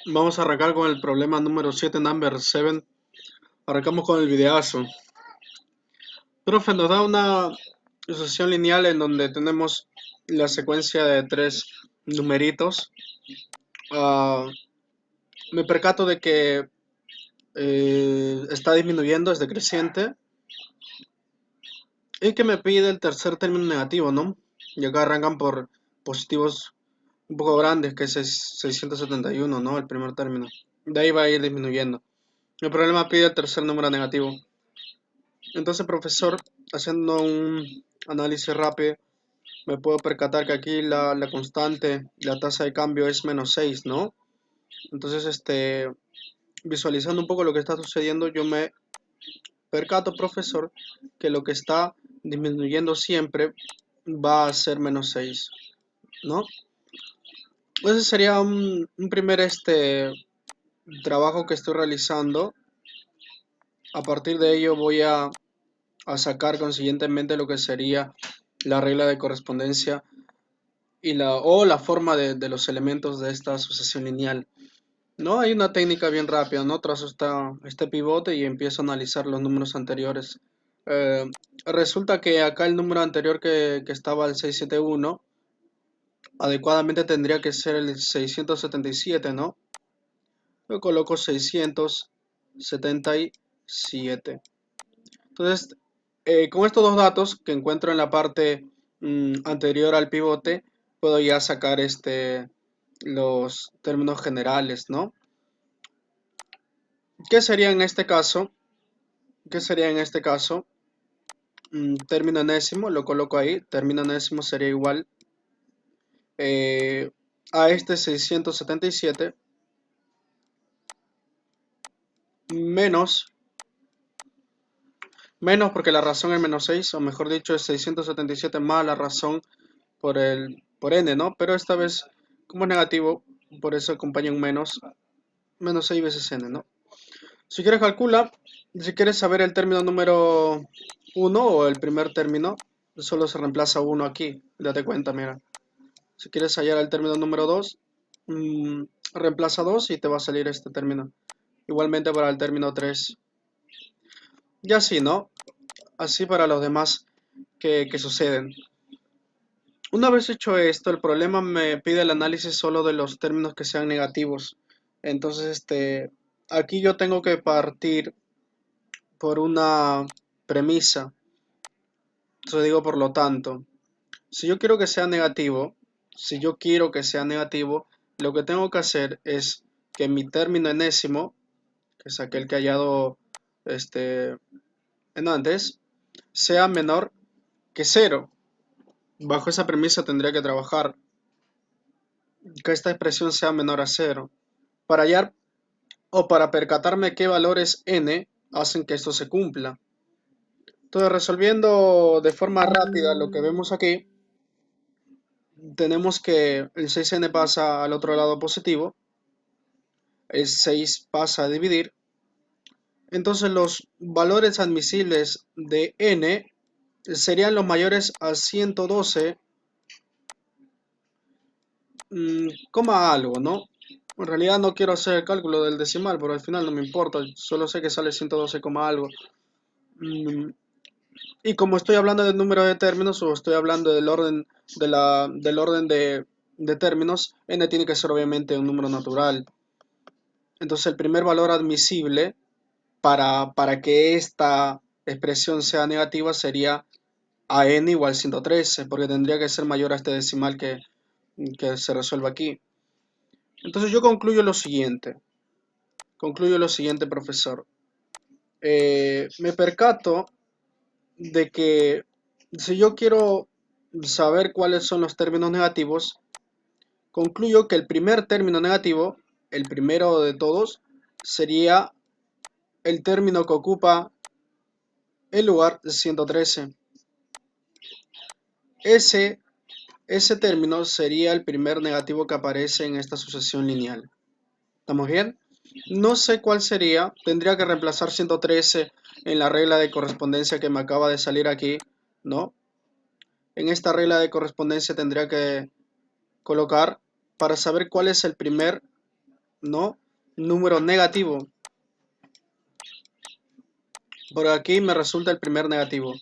Vamos a arrancar con el problema número 7, number 7. Arrancamos con el videazo. Profe, nos da una sucesión lineal en donde tenemos la secuencia de tres numeritos. Ah, Me percato de que está disminuyendo, es decreciente. Y que me pide el tercer término negativo, ¿no? Y acá arrancan por positivos un poco grandes, que es 671, ¿no? El primer término. De ahí va a ir disminuyendo. El problema pide el tercer número negativo. Entonces, profesor, haciendo un análisis rápido, me puedo percatar que aquí la constante, la tasa de cambio es -6, ¿no? Entonces, visualizando un poco lo que está sucediendo, yo me percato, profesor, que lo que está disminuyendo siempre va a ser -6, ¿no? Ese sería un primer trabajo que estoy realizando. A partir de ello voy a sacar consiguientemente lo que sería la regla de correspondencia y la forma de los elementos de esta sucesión lineal. No hay una técnica bien rápida, ¿no? Trazo este pivote y empiezo a analizar los números anteriores. Eh, Resulta que acá el número anterior que estaba el 671, adecuadamente tendría que ser el 677, ¿no? Yo coloco 677. Entonces, con estos dos datos que encuentro en la parte anterior al pivote, puedo ya sacar los términos generales, ¿no? ¿Qué sería en este caso? ¿Qué sería en este caso? Término enésimo, lo coloco ahí. Término enésimo sería igual a este 677 menos, menos porque la razón es -6, o mejor dicho, es 677 más la razón por n, ¿no? Pero esta vez, como es negativo, por eso acompaña un menos, -6 veces n, ¿no? Si quieres calcula, si quieres saber el término número uno o el primer término, solo se reemplaza uno aquí, date cuenta, mira. Si quieres hallar el término número 2, reemplaza 2 y te va a salir este término. Igualmente para el término 3. Y así, ¿no? Así para los demás que suceden. Una vez hecho esto, el problema me pide el análisis solo de los términos que sean negativos. Entonces, aquí yo tengo que partir por una premisa. Entonces digo, por lo tanto, si yo quiero que sea negativo, si yo quiero que sea negativo, lo que tengo que hacer es que mi término enésimo, que es aquel que he hallado en antes, sea menor que cero. Bajo esa premisa tendría que trabajar que esta expresión sea menor a cero. Para hallar o para percatarme qué valores n hacen que esto se cumpla. Entonces, resolviendo de forma rápida lo que vemos aquí, tenemos que el 6n pasa al otro lado positivo, el 6 pasa a dividir, entonces los valores admisibles de n serían los mayores a 112, coma algo, ¿no? En realidad no quiero hacer el cálculo del decimal, pero al final no me importa, solo sé que sale 112, algo. Mm, Y como estoy hablando del número de términos o estoy hablando del orden de términos, n tiene que ser obviamente un número natural. Entonces el primer valor admisible para que esta expresión sea negativa sería a n igual 113, porque tendría que ser mayor a este decimal que se resuelve aquí. Entonces yo concluyo lo siguiente, profesor. Me percato de que si yo quiero saber cuáles son los términos negativos, concluyo que el primer término negativo, el primero de todos, sería el término que ocupa el lugar de 113. Ese, ese término sería el primer negativo que aparece en esta sucesión lineal. ¿Estamos bien? No sé cuál sería, tendría que reemplazar 113 en la regla de correspondencia que me acaba de salir aquí, ¿no? En esta regla de correspondencia tendría que colocar para saber cuál es el primer ¿no? Número negativo. Por aquí me resulta el primer negativo,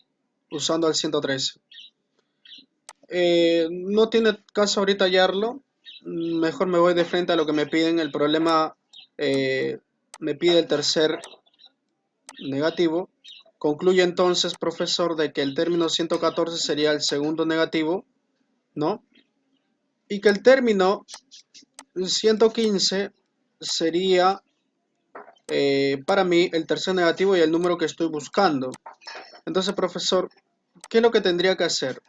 usando el 113. No tiene caso ahorita hallarlo. Mejor me voy de frente a lo que me piden. El problema me pide el tercer negativo. Concluye entonces, profesor, de que el término 114 sería el segundo negativo, ¿no? Y que el término 115 sería para mí el tercer negativo y el número que estoy buscando. Entonces, profesor, ¿qué es lo que tendría que hacer?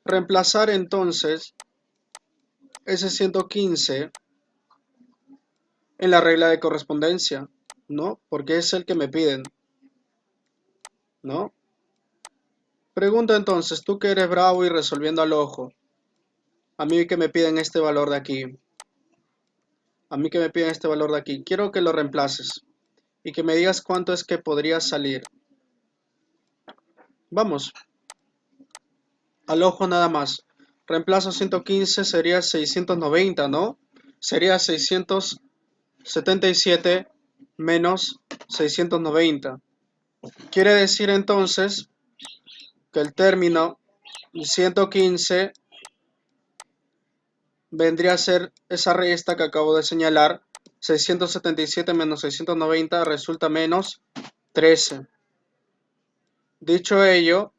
Reemplazar entonces ese 115 en la regla de correspondencia, ¿no? Porque es el que me piden, ¿no? Pregunta entonces, tú que eres bravo y resolviendo al ojo, a mí que me piden este valor de aquí, a mí que me piden este valor de aquí, quiero que lo reemplaces y que me digas cuánto es que podría salir. Vamos, al ojo nada más. Reemplazo 115 sería 690, ¿no? Sería 677 menos 690. Quiere decir entonces que el término 115 vendría a ser esa resta que acabo de señalar. 677 menos 690 resulta menos 13. Dicho ello,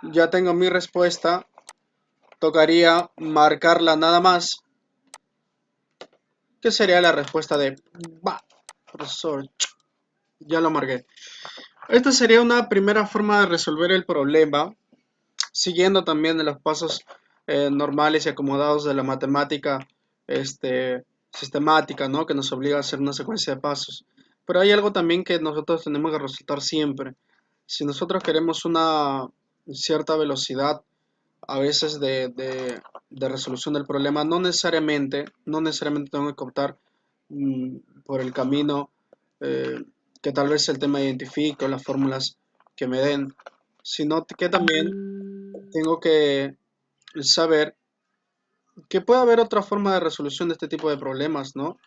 ya tengo mi respuesta. Tocaría marcarla nada más. ¿Qué sería la respuesta de... Bah, profesor, ya lo marqué. Esta sería una primera forma de resolver el problema, siguiendo también de los pasos normales y acomodados de la matemática sistemática, ¿no? Que nos obliga a hacer una secuencia de pasos. Pero hay algo también que nosotros tenemos que resultar siempre. Si nosotros queremos una cierta velocidad, a veces de resolución del problema, no necesariamente tengo que optar por el camino eh, que tal vez el tema identifique o las fórmulas que me den, sino que también tengo que saber que puede haber otra forma de resolución de este tipo de problemas, ¿no?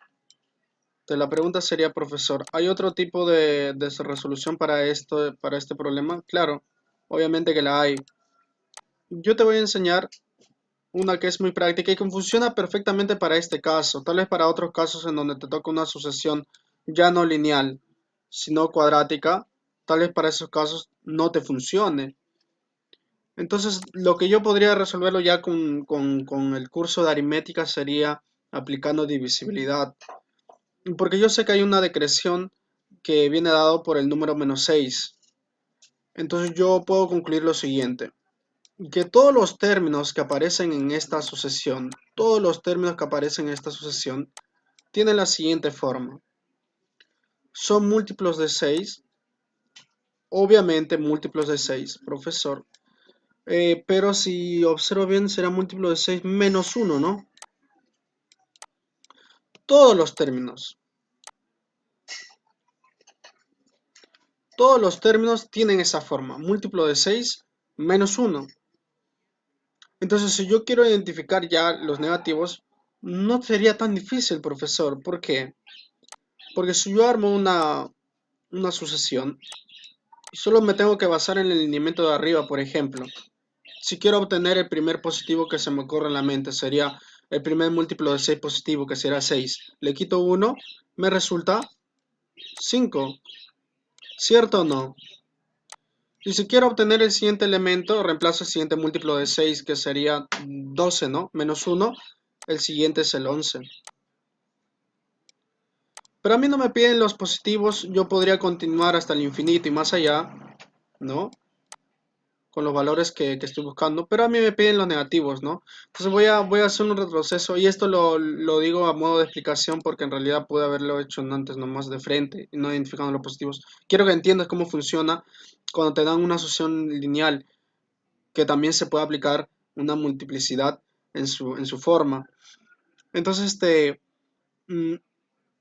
Entonces, la pregunta sería, profesor, ¿hay otro tipo de resolución para esto, para este problema? Claro, obviamente que la hay. Yo te voy a enseñar una que es muy práctica y que funciona perfectamente para este caso. Tal vez para otros casos en donde te toca una sucesión ya no lineal, sino cuadrática, tal vez para esos casos no te funcione. Entonces, lo que yo podría resolverlo ya con el curso de aritmética sería aplicando divisibilidad. Porque yo sé que hay una decreción que viene dado por el número menos 6. Entonces yo puedo concluir lo siguiente. Que todos los términos que aparecen en esta sucesión, todos los términos que aparecen en esta sucesión, tienen la siguiente forma. Son múltiplos de 6, obviamente múltiplos de 6, profesor. Pero si observo bien, será múltiplo de 6 menos 1, ¿no? Todos los términos. Todos los términos tienen esa forma, múltiplo de 6 menos 1. Entonces, si yo quiero identificar ya los negativos, no sería tan difícil, profesor. ¿Por qué? Porque si yo armo una sucesión, solo me tengo que basar en el lineamiento de arriba, por ejemplo. Si quiero obtener el primer positivo que se me ocurre en la mente, sería el primer múltiplo de 6 positivo, que será 6. Le quito 1, me resulta 5. ¿Cierto o no? Y si quiero obtener el siguiente elemento, reemplazo el siguiente múltiplo de 6, que sería 12, ¿no? Menos 1, el siguiente es el 11. Pero a mí no me piden los positivos, yo podría continuar hasta el infinito y más allá, ¿no? Con los valores que estoy buscando, pero a mí me piden los negativos, ¿no? Entonces voy a hacer un retroceso y esto lo digo a modo de explicación porque en realidad pude haberlo hecho antes nomás de frente y no identificando los positivos. Quiero que entiendas cómo funciona cuando te dan una asociación lineal, que también se puede aplicar una multiplicidad en su forma. Entonces, mm,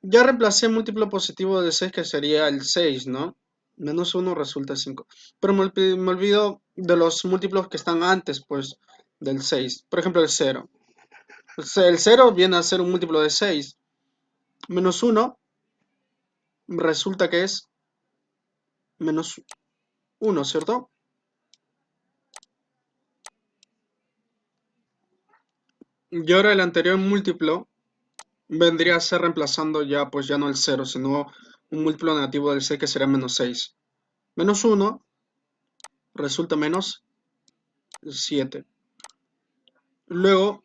ya reemplacé múltiplo positivo de 6 que sería el 6, ¿no? Menos uno resulta 5. Pero me olvido de los múltiplos que están antes, pues, del 6. Por ejemplo, el cero. El cero viene a ser un múltiplo de 6. Menos uno resulta que es menos uno, ¿cierto? Y ahora el anterior múltiplo vendría a ser reemplazando ya, pues ya no el cero, sino un múltiplo negativo del 6 que será menos 6. Menos uno resulta menos 7. Luego,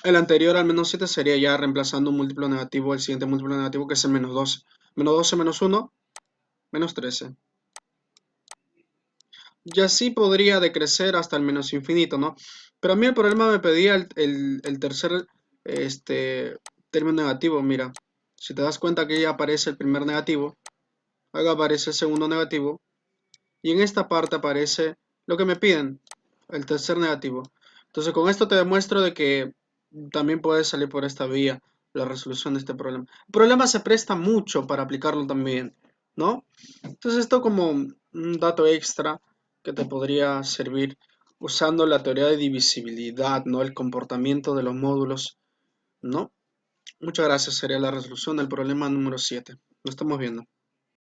el anterior al menos 7 sería ya reemplazando un múltiplo negativo, el siguiente múltiplo negativo que es el menos 12. Menos 12 menos uno menos 13. Y así podría decrecer hasta el menos infinito, ¿no? Pero a mí el problema me pedía el tercer término negativo. Mira, si te das cuenta que ya aparece el primer negativo, luego aparece el segundo negativo, y en esta parte aparece lo que me piden, el tercer negativo. Entonces con esto te demuestro de que también puedes salir por esta vía la resolución de este problema. El problema se presta mucho para aplicarlo también, ¿no? Entonces esto como un dato extra que te podría servir usando la teoría de divisibilidad, ¿no? El comportamiento de los módulos, ¿no? Muchas gracias, sería la resolución del problema número 7. Nos estamos viendo.